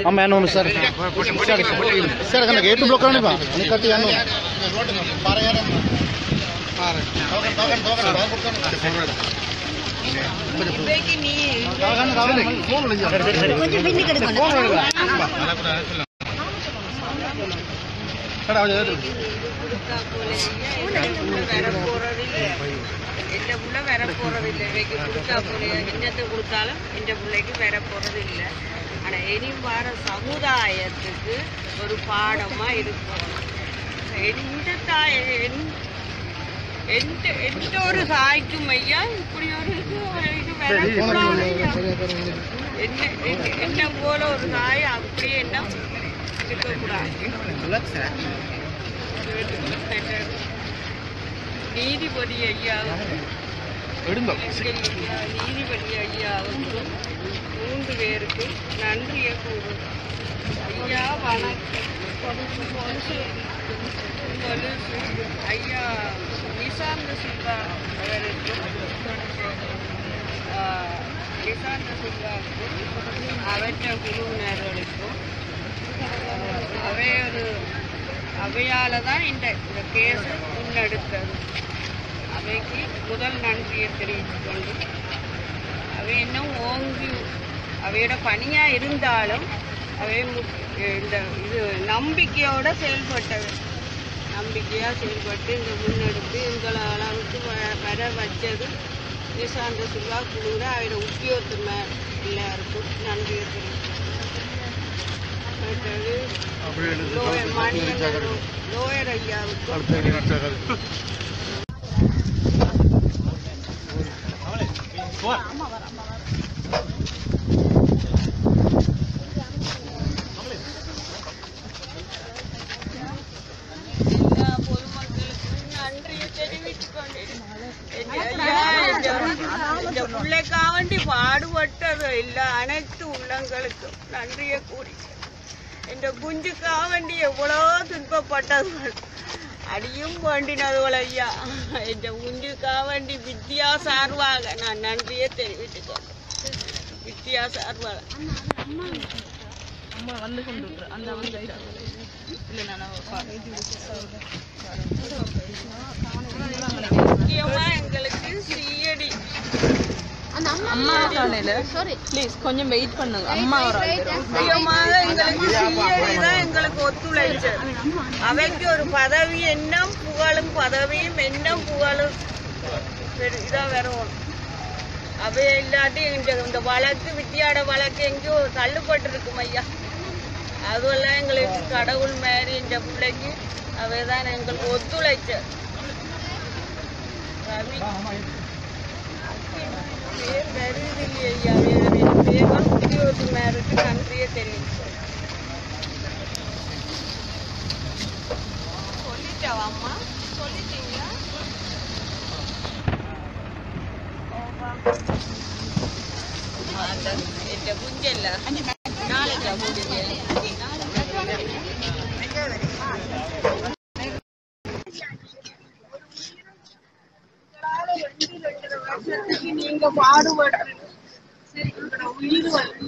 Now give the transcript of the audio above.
అమ్మ ఎన్నో sir sir కన్నా గేట్ బ్లాక్ అవ్వండి బా అని కట్టి అన్ను எந்த புள்ள வர போறதில்லை இவைக்கு கொடுத்தா போல என்னத்தை கொடுத்தாலும் எந்த பிள்ளைக்கு வர போறதில்லை. ஆனால் இனி வர சமுதாயத்துக்கு ஒரு பாடமா இருக்கும். எந்த தாய் எந்த ஒரு தாய்க்கும் ஐயா இப்படி ஒரு இது வரக்கூடாது. என்ன போல ஒரு தாய் அப்படியே என்ன இருக்கக்கூடாது. நீதிபதி ஐயாவுக்கும் மூன்று பேருக்கும் நன்றியை கூறும். ஐயா வணக்கம். ஐயா நிசாந்த சில்வா அவருக்கும் நிசாந்த சில்வாவுக்கும் அவற்ற குழுவினர்களுக்கும் அவையால் தான் இந்த கேஸை முன்னெடுத்தது. அவைக்கு முதல் நன்றியை தெரிவித்து கொண்டு அவை இன்னும் ஓங்கி அவையோட பணியாக இருந்தாலும் அவை இந்த இது நம்பிக்கையோடு செயல்பட்டவை. நம்பிக்கையாக செயல்பட்டு இந்த முன்னெடுத்து எங்களை அளவுக்கு வர வச்சது நிசாந்த சில்வா குழுவில் அவையோட உத்தியோகத்து எல்லாருக்கும் நன்றியை தெரிவித்து லோயர் ஐயாவுக்கு எல்லா பொதுமக்களுக்கும் நன்றியை தெரிவித்துக் கொண்டிருக்கிறேன். பிள்ளைக்காண்டி பாடுபட்டது எல்லா அனைத்து உள்ளங்களுக்கும் நன்றியை கூறி என்ற குஞ்சுக்காக வேண்டி எவ்வளோ துன்பப்பட்டது அடியும் வேண்டினதுகள் ஐயா. என்ற குஞ்சுக்காக வேண்டி வித்யா சார்பாக நான் நன்றியை தெரிவித்துக் கொண்டேன். வித்யா சார்பாக முக்கியமா எங்களுக்கு சிஐடி அம்மா ப்ளீஸ் கொஞ்சம் வெயிட் பண்ணுங்க. அம்மா முக்கியமாக எங்களுக்கு சிஐடி தான் எங்களுக்கு ஒத்துழைச்சு. அவைக்கு ஒரு பதவி என்ன புகழும் பதவியும் என்ன புகழும் இதாக வரும். அவை இல்லாட்டி இந்த வழக்கு வித்தியாட வழக்கு எங்கேயோ தள்ளுபட்டிருக்கும் ஐயா. அதுவெல்லாம் எங்களுக்கு கடவுள் மாதிரி இந்த பிள்ளைக்கு அவை தான் எங்களுக்கு ஒத்துழைச்சு. ரவி பேர் வருதில்லை ஐயா. பேர் உத்தியோகத்து மேருக்கு நன்றியை தெரிவிச்சேன். சொல்லிட்டாவா அம்மா? சொல்லிட்டீங்களா? என் குஞ்சல்ல நாளைக்கு முடிஞ்சு நீங்க பாடுபடுறது உயிர் வழக்கு